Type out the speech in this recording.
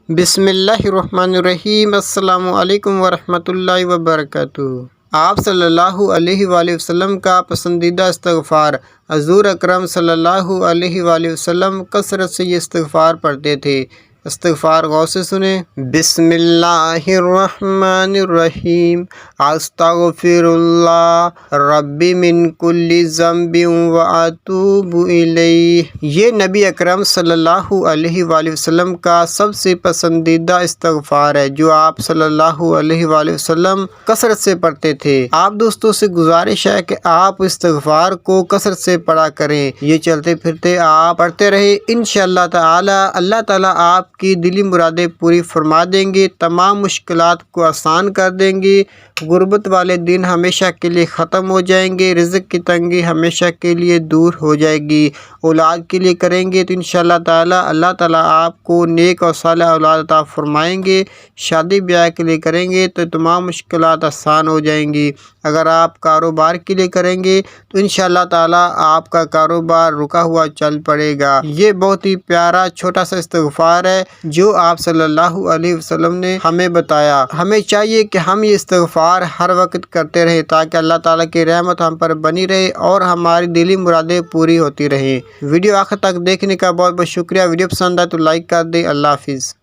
बिस्मिल्लाहिर्रहमानिर्रहीम। अस्सलामु अलैकुम वरहमतुल्लाहि वबरकातुहू। आप सल्लल्लाहु अलैहि वसल्लम का पसंदीदा इस्तग़फ़ार। हज़ूर अकरम सल्लल्लाहु अलैहि वसल्लम कसरत से ये इस्तग़फ़ार पढ़ते थे। इस्तग़फ़ार गौर से सुने। बिस्मिल्लाहिर्रहमानिर्रहीम। अस्तग़फ़िरुल्लाह रब्बी मिन कुल्लि ज़ंबिन व अतूबु इलैहि। ये नबी अकरम सल्लल्लाहु अलैहि वसल्लम का सबसे पसंदीदा इस्तग़फ़ार है जो आप सल्लल्लाहु अलैहि वसल्लम कसरत से पढ़ते थे। आप दोस्तों से गुजारिश है कि आप इस्तग़फ़ार को कसरत से पढ़ा करें। ये चलते फिरते आप पढ़ते रहे, इंशाअल्लाह ताला अल्लाह ताला आपकी दिली मुरादें पूरी फरमा देंगे, तमाम मुश्किलात को आसान कर देंगे। गुर्बत वाले दिन हमेशा के लिए ख़त्म हो जाएंगे, रिज़्क़ की तंगी हमेशा के लिए दूर हो जाएगी। औलाद के लिए करेंगे तो इंशाअल्लाह ताला अल्लाह ताला आपको नेक और सालिह औलाद अता फरमाएंगे। शादी ब्याह के लिए करेंगे तो तमाम मुश्किलात आसान हो जाएंगी। अगर आप कारोबार के लिए करेंगे तो इंशाअल्लाह ताला आपका कारोबार रुका हुआ चल पड़ेगा। ये बहुत ही प्यारा छोटा सा इस्तग़फ़ार है जो आप सल्लल्लाहु अलैहि वसल्लम ने हमें बताया। हमें चाहिए कि हम ये इस्तग़फ़ार हर वक्त करते रहें ताकि अल्लाह ताला की रहमत हम पर बनी रहे और हमारी दिली मुरादें पूरी होती रहें। वीडियो आखिर तक देखने का बहुत बहुत शुक्रिया। वीडियो पसंद आए तो लाइक कर दें। अल्लाह हाफ़िज़।